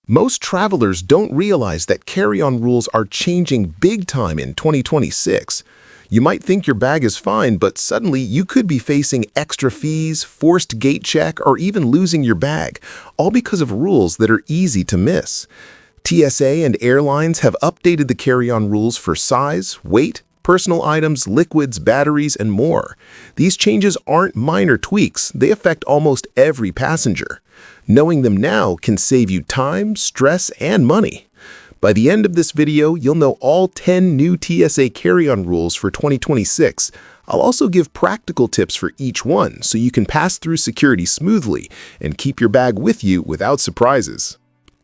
Most travelers don't realize that carry-on rules are changing big time in 2026. You might think your bag is fine, but suddenly you could be facing extra fees, forced gate check, or even losing your bag, all because of rules that are easy to miss. TSA and airlines have updated the carry-on rules for size, weight, personal items, liquids, batteries, and more. These changes aren't minor tweaks, they affect almost every passenger. Knowing them now can save you time, stress, and money. By the end of this video, you'll know all 10 new TSA carry-on rules for 2026. I'll also give practical tips for each one so you can pass through security smoothly and keep your bag with you without surprises.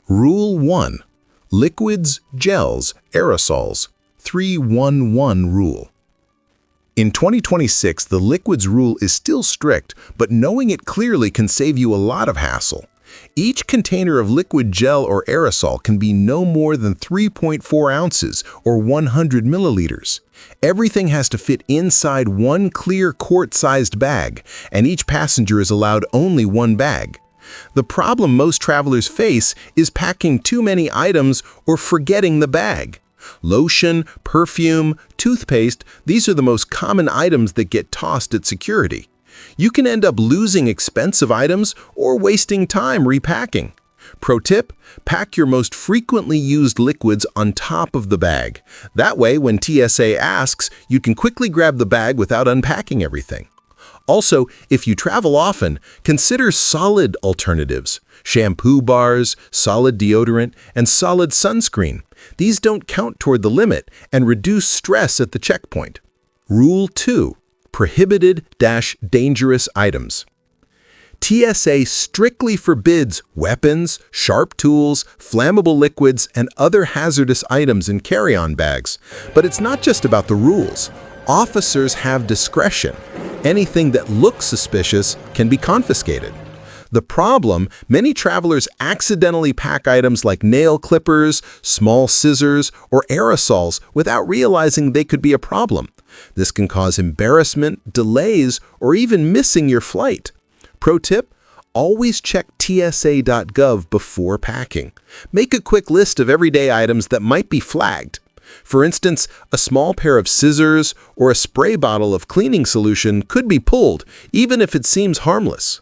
Rule 1. Liquids, gels, aerosols. 3-1-1 rule. In 2026, the liquids rule is still strict, but knowing it clearly can save you a lot of hassle. Each container of liquid gel or aerosol can be no more than 3.4 ounces or 100 milliliters. Everything has to fit inside one clear quart-sized bag, and each passenger is allowed only one bag. The problem most travelers face is packing too many items or forgetting the bag. Lotion, perfume, toothpaste, these are the most common items that get tossed at security. You can end up losing expensive items or wasting time repacking. Pro tip, pack your most frequently used liquids on top of the bag. That way, when TSA asks, you can quickly grab the bag without unpacking everything. Also, if you travel often, consider solid alternatives. Shampoo bars, solid deodorant, and solid sunscreen. These don't count toward the limit and reduce stress at the checkpoint. Rule 2. Prohibited-dangerous items. TSA strictly forbids weapons, sharp tools, flammable liquids, and other hazardous items in carry-on bags. But it's not just about the rules. Officers have discretion. Anything that looks suspicious can be confiscated. The problem, many travelers accidentally pack items like nail clippers, small scissors, or aerosols without realizing they could be a problem. This can cause embarrassment, delays, or even missing your flight. Pro tip, always check TSA.gov before packing. Make a quick list of everyday items that might be flagged. For instance, a small pair of scissors or a spray bottle of cleaning solution could be pulled, even if it seems harmless.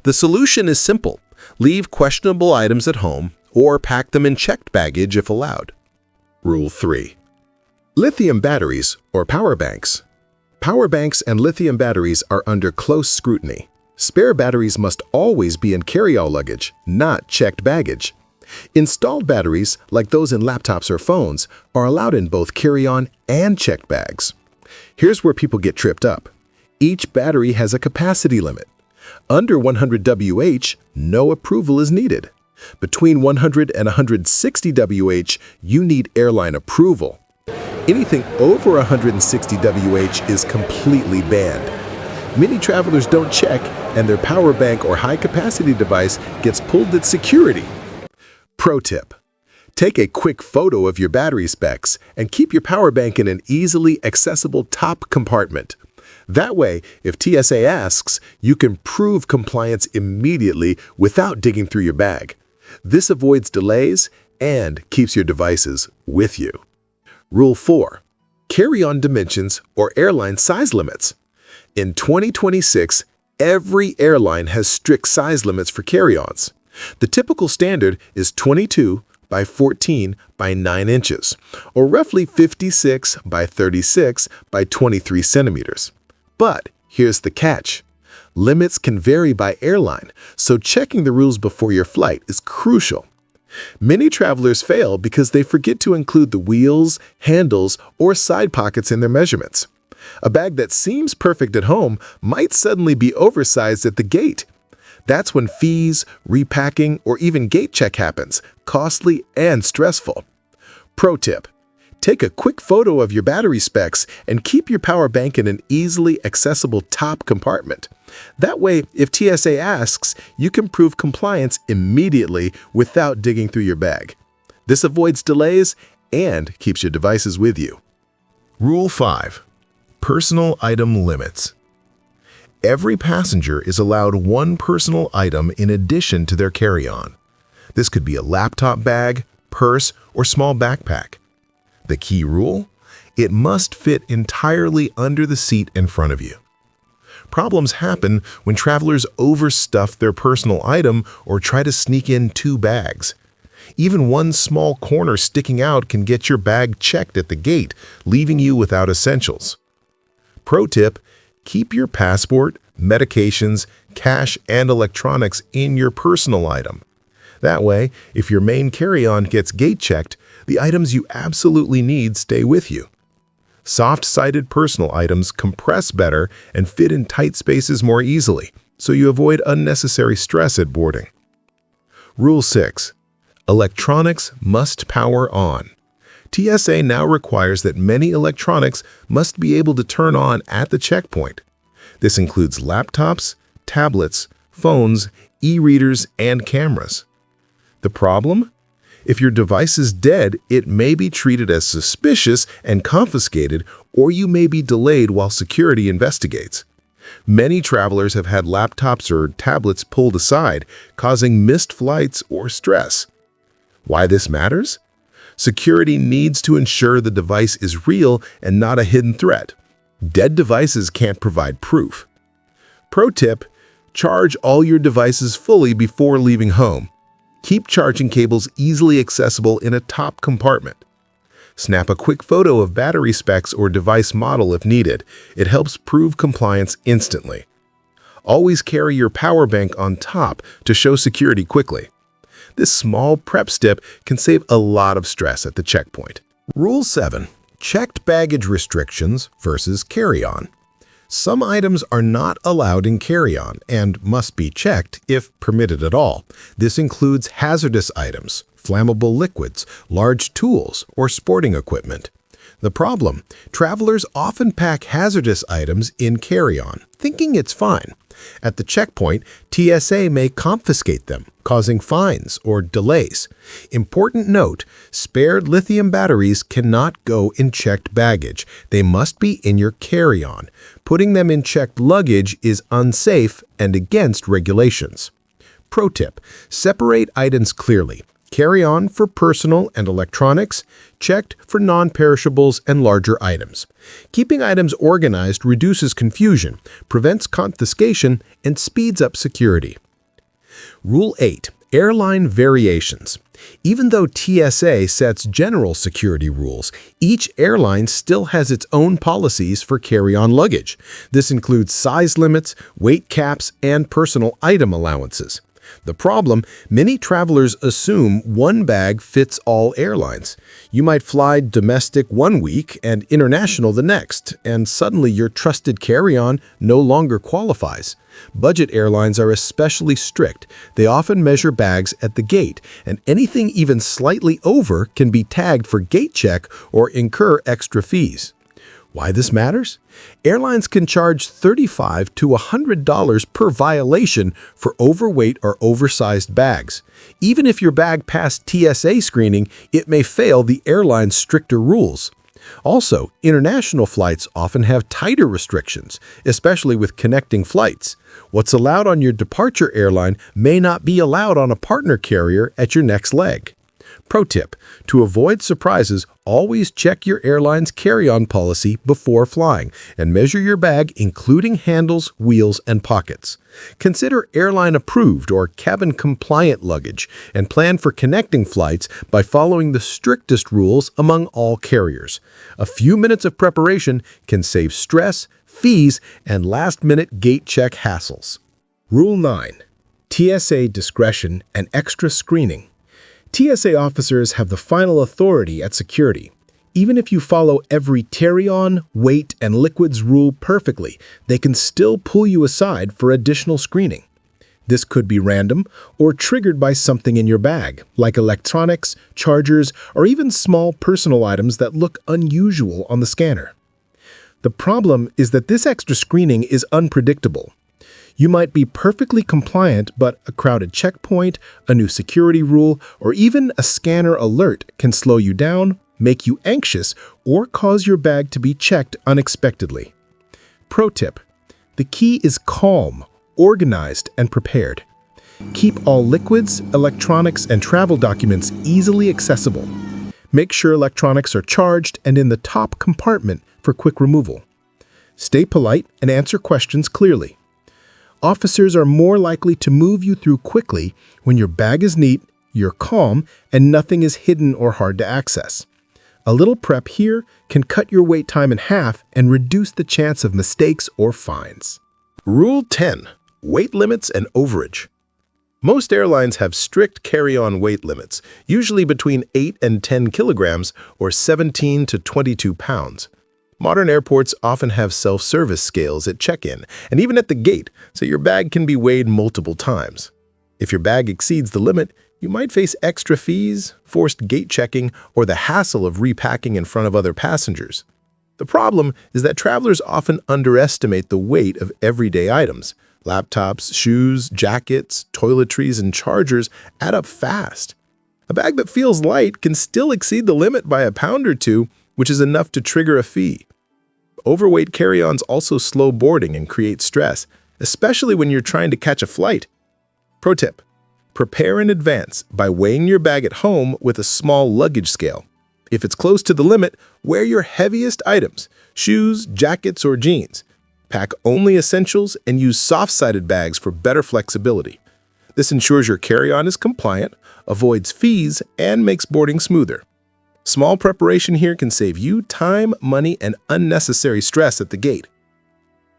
The solution is simple. Leave questionable items at home or pack them in checked baggage if allowed. Rule 3. Lithium batteries or power banks. Power banks and lithium batteries are under close scrutiny. Spare batteries must always be in carry-on luggage, not checked baggage. Installed batteries, like those in laptops or phones, are allowed in both carry-on and checked bags. Here's where people get tripped up. Each battery has a capacity limit. Under 100 Wh, no approval is needed. Between 100 and 160 Wh, you need airline approval. Anything over 160 Wh is completely banned. Many travelers don't check, and their power bank or high-capacity device gets pulled at security. Pro tip. Take a quick photo of your battery specs and keep your power bank in an easily accessible top compartment. That way, if TSA asks, you can prove compliance immediately without digging through your bag. This avoids delays and keeps your devices with you. Rule 4. Carry-on dimensions or airline size limits. In 2026, every airline has strict size limits for carry-ons. The typical standard is 22 by 14 by 9 inches, or roughly 56 by 36 by 23 centimeters. But here's the catch. Limits can vary by airline, so checking the rules before your flight is crucial. Many travelers fail because they forget to include the wheels, handles, or side pockets in their measurements. A bag that seems perfect at home might suddenly be oversized at the gate. That's when fees, repacking, or even gate check happens, costly and stressful. Pro tip. Take a quick photo of your battery specs and keep your power bank in an easily accessible top compartment. That way, if TSA asks, you can prove compliance immediately without digging through your bag. This avoids delays and keeps your devices with you. Rule 5. Personal item limits. Every passenger is allowed one personal item in addition to their carry-on. This could be a laptop bag, purse, or small backpack. The key rule? It must fit entirely under the seat in front of you. Problems happen when travelers overstuff their personal item or try to sneak in two bags. Even one small corner sticking out can get your bag checked at the gate, leaving you without essentials. Pro tip: keep your passport, medications, cash, and electronics in your personal item. That way, if your main carry-on gets gate checked, the items you absolutely need stay with you. Soft-sided personal items compress better and fit in tight spaces more easily, so you avoid unnecessary stress at boarding. Rule 6. Electronics must power on. TSA now requires that many electronics must be able to turn on at the checkpoint. This includes laptops, tablets, phones, e-readers, and cameras. The problem? If your device is dead, it may be treated as suspicious and confiscated, or you may be delayed while security investigates. Many travelers have had laptops or tablets pulled aside, causing missed flights or stress. Why this matters? Security needs to ensure the device is real and not a hidden threat. Dead devices can't provide proof. Pro tip: charge all your devices fully before leaving home. Keep charging cables easily accessible in a top compartment. Snap a quick photo of battery specs or device model if needed. It helps prove compliance instantly. Always carry your power bank on top to show security quickly. This small prep step can save a lot of stress at the checkpoint. Rule 7. Checked baggage restrictions versus carry-on. Some items are not allowed in carry-on and must be checked if permitted at all. This includes hazardous items, flammable liquids, large tools, or sporting equipment. The problem: travelers often pack hazardous items in carry-on, thinking it's fine. At the checkpoint, TSA may confiscate them, causing fines or delays. Important note: spared lithium batteries cannot go in checked baggage. They must be in your carry-on. Putting them in checked luggage is unsafe and against regulations. Pro tip: separate items clearly. Carry-on for personal and electronics, checked for non-perishables and larger items. Keeping items organized reduces confusion, prevents confiscation, and speeds up security. Rule 8. Airline variations. Even though TSA sets general security rules, each airline still has its own policies for carry-on luggage. This includes size limits, weight caps, and personal item allowances. The problem: many travelers assume one bag fits all airlines. You might fly domestic one week and international the next, and suddenly your trusted carry-on no longer qualifies. Budget airlines are especially strict. They often measure bags at the gate, and anything even slightly over can be tagged for gate check or incur extra fees. Why this matters? Airlines can charge $35 to $100 per violation for overweight or oversized bags. Even if your bag passed TSA screening, it may fail the airline's stricter rules. Also, international flights often have tighter restrictions, especially with connecting flights. What's allowed on your departure airline may not be allowed on a partner carrier at your next leg. Pro tip: to avoid surprises, always check your airline's carry-on policy before flying and measure your bag, including handles, wheels, and pockets. Consider airline-approved or cabin-compliant luggage and plan for connecting flights by following the strictest rules among all carriers. A few minutes of preparation can save stress, fees, and last-minute gate check hassles. Rule 9. TSA discretion and extra screening. TSA officers have the final authority at security. Even if you follow every carry-on, weight, and liquids rule perfectly, they can still pull you aside for additional screening. This could be random or triggered by something in your bag, like electronics, chargers, or even small personal items that look unusual on the scanner. The problem is that this extra screening is unpredictable. You might be perfectly compliant, but a crowded checkpoint, a new security rule, or even a scanner alert can slow you down, make you anxious, or cause your bag to be checked unexpectedly. Pro tip: the key is calm, organized, and prepared. Keep all liquids, electronics, and travel documents easily accessible. Make sure electronics are charged and in the top compartment for quick removal. Stay polite and answer questions clearly. Officers are more likely to move you through quickly when your bag is neat, you're calm, and nothing is hidden or hard to access. A little prep here can cut your wait time in half and reduce the chance of mistakes or fines. Rule 10. Weight limits and overage. Most airlines have strict carry-on weight limits, usually between 8 and 10 kilograms or 17 to 22 pounds. Modern airports often have self-service scales at check-in and even at the gate, so your bag can be weighed multiple times. If your bag exceeds the limit, you might face extra fees, forced gate checking, or the hassle of repacking in front of other passengers. The problem is that travelers often underestimate the weight of everyday items. Laptops, shoes, jackets, toiletries, and chargers add up fast. A bag that feels light can still exceed the limit by a pound or two, which is enough to trigger a fee. Overweight carry-ons also slow boarding and create stress, especially when you're trying to catch a flight. Pro tip: prepare in advance by weighing your bag at home with a small luggage scale. If it's close to the limit, wear your heaviest items, shoes, jackets, or jeans. Pack only essentials and use soft-sided bags for better flexibility. This ensures your carry-on is compliant, avoids fees, and makes boarding smoother. Small preparation here can save you time, money, and unnecessary stress at the gate.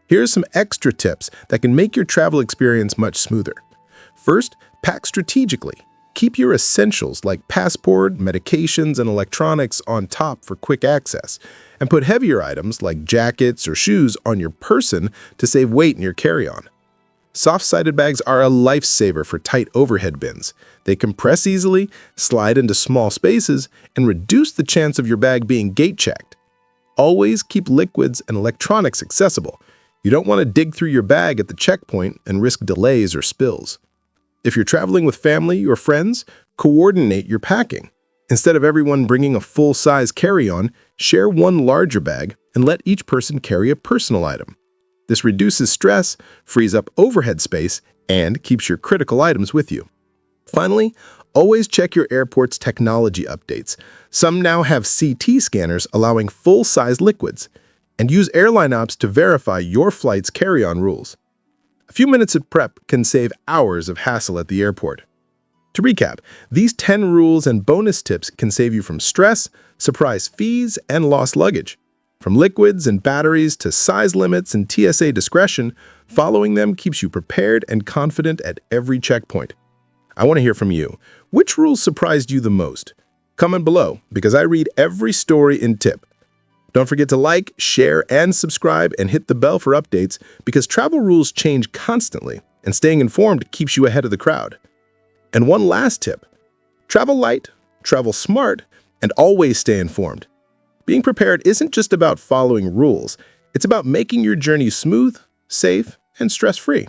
Here's some extra tips that can make your travel experience much smoother. First, pack strategically. Keep your essentials like passport, medications, and electronics on top for quick access, and put heavier items like jackets or shoes on your person to save weight in your carry-on. Soft-sided bags are a lifesaver for tight overhead bins. They compress easily, slide into small spaces, and reduce the chance of your bag being gate-checked. Always keep liquids and electronics accessible. You don't want to dig through your bag at the checkpoint and risk delays or spills. If you're traveling with family or friends, coordinate your packing. Instead of everyone bringing a full-size carry-on, share one larger bag and let each person carry a personal item. This reduces stress, frees up overhead space, and keeps your critical items with you. Finally, always check your airport's technology updates. Some now have CT scanners allowing full-size liquids, and use airline apps to verify your flight's carry-on rules. A few minutes of prep can save hours of hassle at the airport. To recap, these 10 rules and bonus tips can save you from stress, surprise fees, and lost luggage. From liquids and batteries to size limits and TSA discretion, following them keeps you prepared and confident at every checkpoint. I want to hear from you. Which rules surprised you the most? Comment below, because I read every story in tip. Don't forget to like, share, and subscribe, and hit the bell for updates, because travel rules change constantly, and staying informed keeps you ahead of the crowd. And one last tip: travel light, travel smart, and always stay informed. Being prepared isn't just about following rules, it's about making your journey smooth, safe, and stress-free.